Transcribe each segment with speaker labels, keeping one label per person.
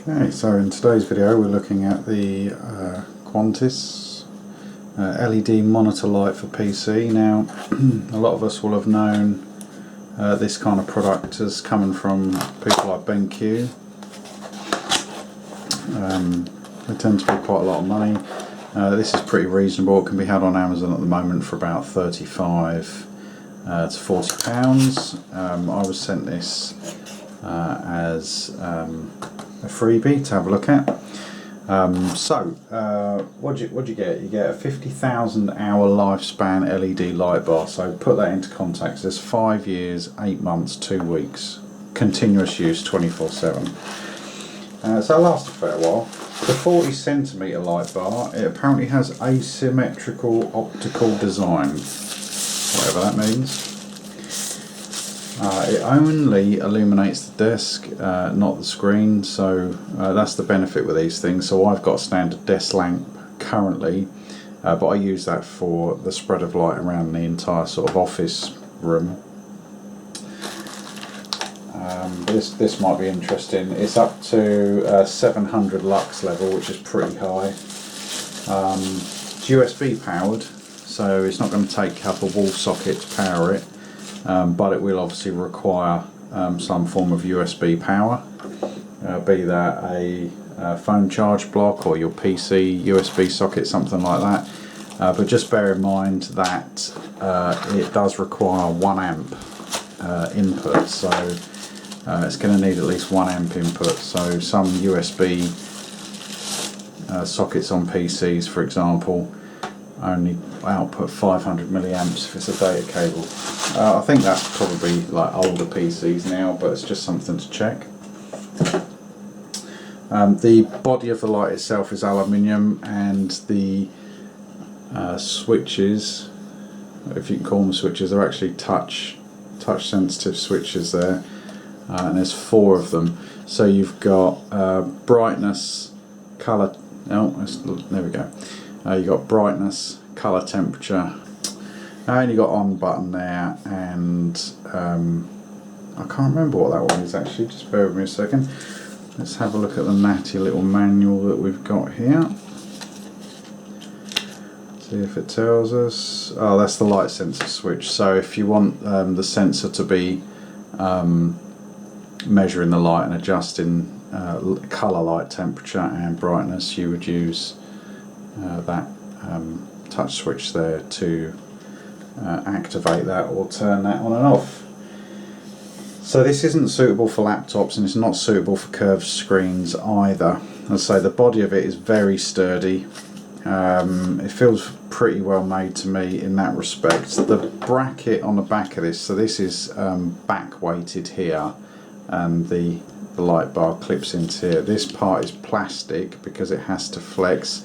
Speaker 1: Okay, so in today's video we're looking at the Quntis LED monitor light for PC. Now a lot of us will have known this kind of product as coming from people like BenQ. They tend to be quite a lot of money. This is pretty reasonable. It can be had on Amazon at the moment for about 35 to £40. I was sent this as a freebie to have a look at. What do you get? You get a 50,000 hour lifespan LED light bar. So put that into context. There's 5 years, 8 months, 2 weeks, continuous use 24/7. So it lasts a fair while. The 40cm light bar, it apparently has asymmetrical optical design, whatever that means. It only illuminates the desk, not the screen, so that's the benefit with these things. So I've got a standard desk lamp currently, but I use that for the spread of light around the entire sort of office room. This might be interesting. It's up to 700 lux level, which is pretty high. It's USB powered, so it's not going to take up a wall socket to power it. But it will obviously require some form of USB power, be that a phone charge block or your PC USB socket, something like that. But just bear in mind that it does require 1 amp input, so it's going to need at least 1 amp input. So some USB sockets on PCs, for example, only output 500 milliamps if it's a data cable. I think that's probably like older PCs now, but it's just something to check. The body of the light itself is aluminium, and the switches, if you can call them switches, are actually touch sensitive switches there, and there's 4 of them. So you've got brightness, colour. Oh, there we go. You've got brightness, colour, temperature, and you got on button there, and I can't remember what that one is actually. Just bear with me a second. Let's have a look at the natty little manual that we've got here. See if it tells us. Oh, that's the light sensor switch. So if you want the sensor to be measuring the light and adjusting colour, light, temperature and brightness, you would use that touch switch there to activate that or turn that on and off. So this isn't suitable for laptops, and it's not suitable for curved screens either. As I say, the body of it is very sturdy. It feels pretty well made to me in that respect. The bracket on the back of this, so this is back weighted here, and the light bar clips into here. This part is plastic because it has to flex.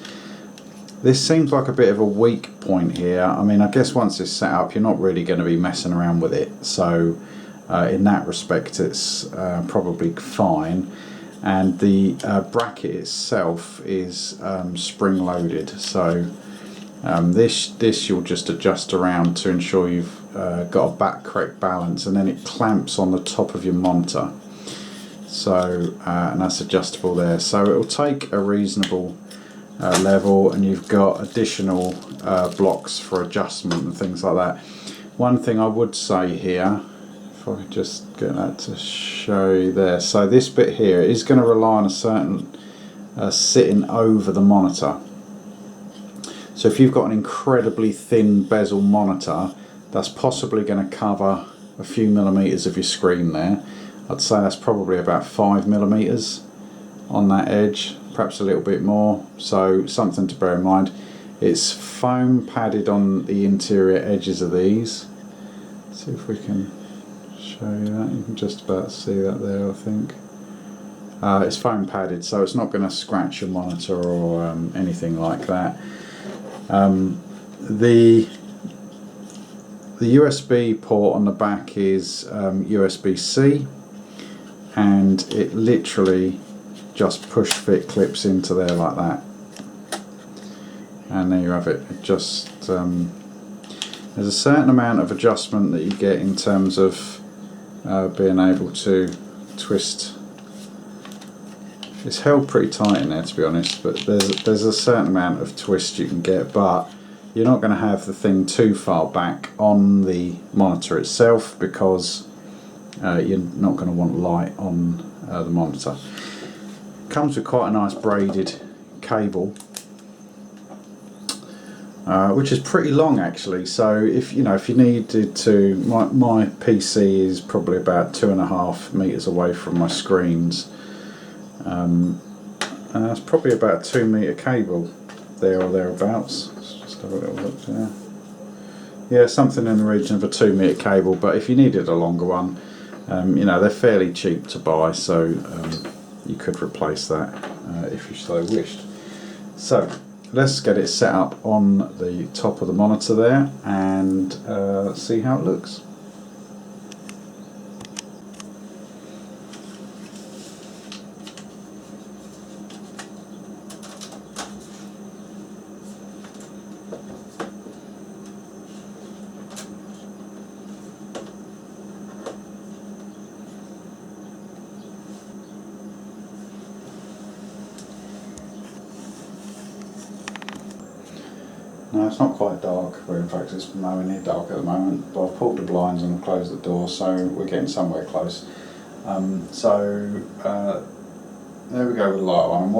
Speaker 1: This seems like a bit of a weak point here. I mean, I guess once it's set up, you're not really going to be messing around with it. So in that respect, it's probably fine. And the bracket itself is spring loaded. So this you'll just adjust around to ensure you've got a correct balance, and then it clamps on the top of your monitor. So and that's adjustable there. So it will take a reasonable level, and you've got additional blocks for adjustment and things like that. One thing I would say here, if I could just get that to show you there, so this bit here is going to rely on a certain sitting over the monitor. So if you've got an incredibly thin bezel monitor, that's possibly going to cover a few millimeters of your screen there. I'd say that's probably about 5 millimeters on that edge, perhaps a little bit more, so something to bear in mind. It's foam padded on the interior edges of these. Let's see if we can show you that. You can just about see that there, I think. It's foam padded, so it's not going to scratch your monitor or anything like that. The USB port on the back is USB-C, and it literally just push fit clips into there like that, and there you have it. It just there's a certain amount of adjustment that you get in terms of being able to twist it's held pretty tight in there, to be honest, but there's a certain amount of twist you can get, but you're not going to have the thing too far back on the monitor itself, because you're not going to want light on the monitor. Comes with quite a nice braided cable, which is pretty long actually. So if you needed to, my PC is probably about 2.5 meters away from my screens, and that's probably about a 2 meter cable there or thereabouts. Let's just have a little look there. Yeah, something in the region of a 2 meter cable, but if you needed a longer one, they're fairly cheap to buy, so you could replace that if you so wished. So let's get it set up on the top of the monitor there and see how it looks. No, it's not quite dark, but in fact it's nowhere near dark at the moment, but I've pulled the blinds and closed the door, so we're getting somewhere close. There we go with the light on.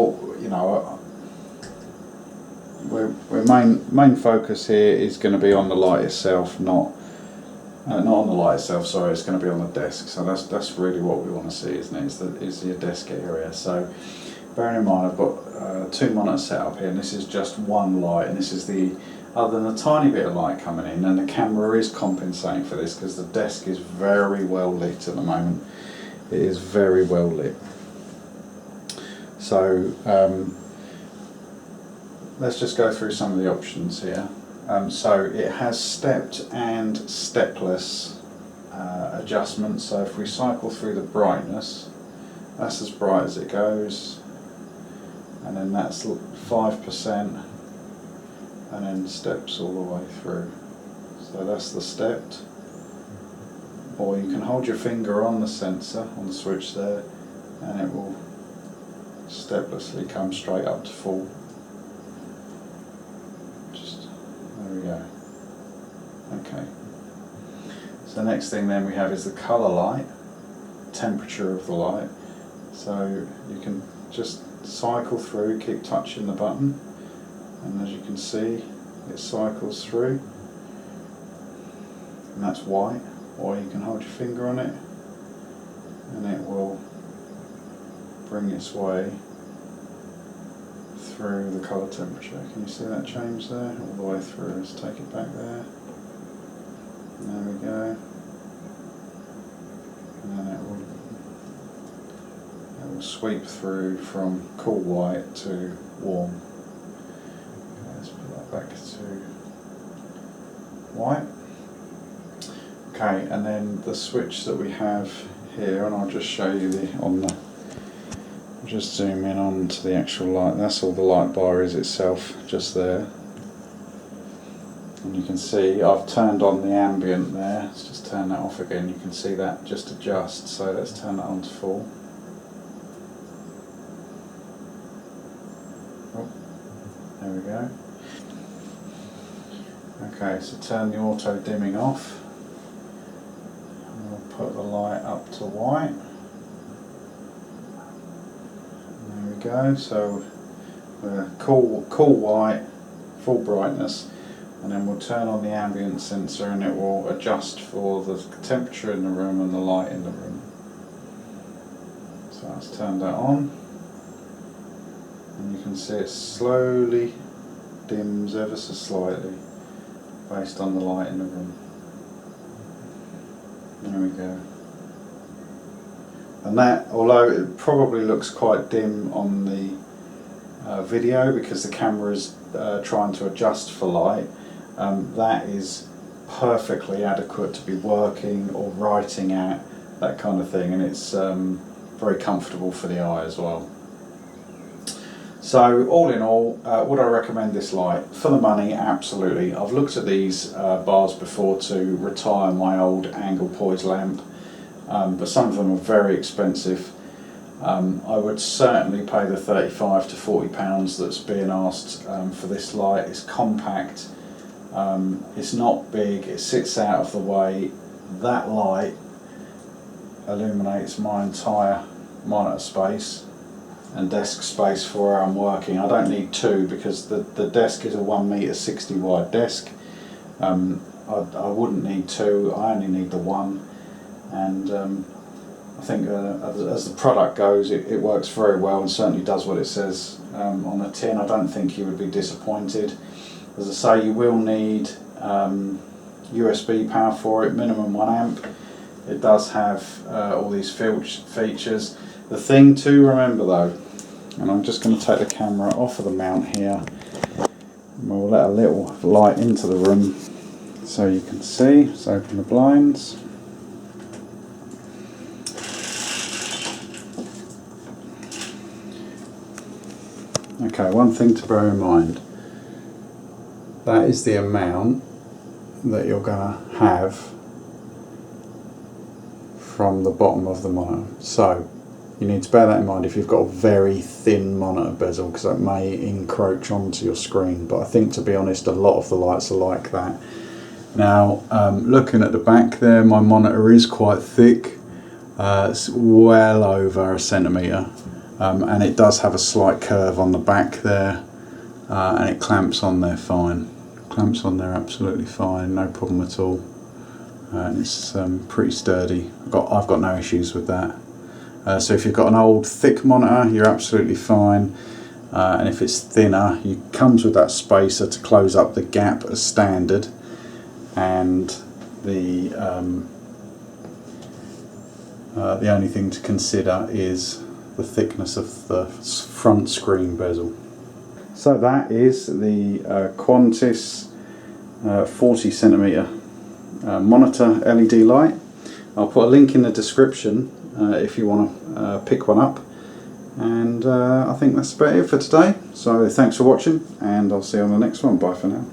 Speaker 1: Main focus here is going to be on the light itself, not on the light itself, sorry, it's going to be on the desk. So that's really what we want to see, isn't it? Is your desk area. So bearing in mind I've got 2 monitors set up here, and this is just one light, and this is other than a tiny bit of light coming in, and the camera is compensating for this because the desk is very well lit at the moment. It is very well lit. So let's just go through some of the options here. So it has stepped and stepless adjustments. So if we cycle through the brightness, that's as bright as it goes, and then that's 5%, and then steps all the way through. So that's the stepped. Or you can hold your finger on the sensor, on the switch there, and it will steplessly come straight up to full. There we go. Okay. So the next thing then we have is the colour light, temperature of the light. So you can just cycle through, keep touching the button, and as you can see it cycles through, and that's white. Or you can hold your finger on it and it will bring its way through the colour temperature. Can you see that change there? All the way through. Let's take it back there. There we go. And then it will sweep through from cool white to warm. Okay, let's put that back to white. Okay, and then the switch that we have here, and I'll just show you just zoom in onto the actual light. That's all the light bar is itself, just there. And you can see I've turned on the ambient there. Let's just turn that off again. You can see that just adjusts. So let's turn that on to full. Oh, there we go. Okay, so turn the auto dimming off. Put the light up to white. There we go. So cool white, full brightness, and then we'll turn on the ambient sensor, and it will adjust for the temperature in the room and the light in the room. So let's turn that on, and you can see it slowly dims ever so slightly based on the light in the room. There we go. And that, although it probably looks quite dim on the video because the camera is trying to adjust for light, that is perfectly adequate to be working or writing at, that kind of thing, and it's very comfortable for the eye as well. So all in all, would I recommend this light? For the money, absolutely. I've looked at these bars before to retire my old angle poise lamp, but some of them are very expensive. I would certainly pay the 35 to 40 pounds that's being asked for this light. It's compact, it's not big, it sits out of the way. That light illuminates my entire monitor space and desk space for where I'm working. I don't need two because the desk is a 1m60 wide desk. I wouldn't need two, I only need the one, and I think as the product goes, it works very well and certainly does what it says on the tin. I don't think you would be disappointed. As I say, you will need USB power for it, minimum 1 amp. It does have all these features. The thing to remember though, and I'm just going to take the camera off of the mount here, and we'll let a little light into the room so you can see. Let's open the blinds. Okay, one thing to bear in mind, that is the amount that you're going to have from the bottom of the monitor. So you need to bear that in mind if you've got a very thin monitor bezel, because that may encroach onto your screen. But I think, to be honest, a lot of the lights are like that. Now, looking at the back there, my monitor is quite thick. It's well over a centimetre. And it does have a slight curve on the back there, and it clamps on there fine. Clamps on there absolutely fine, no problem at all. And it's pretty sturdy. I've got no issues with that. So if you've got an old thick monitor, you're absolutely fine. And if it's thinner, it comes with that spacer to close up the gap as standard. And the only thing to consider is the thickness of the front screen bezel. So that is the Quntis 40cm monitor LED light. I'll put a link in the description if you want to pick one up, and I think that's about it for today. So thanks for watching, and I'll see you on the next one. Bye for now.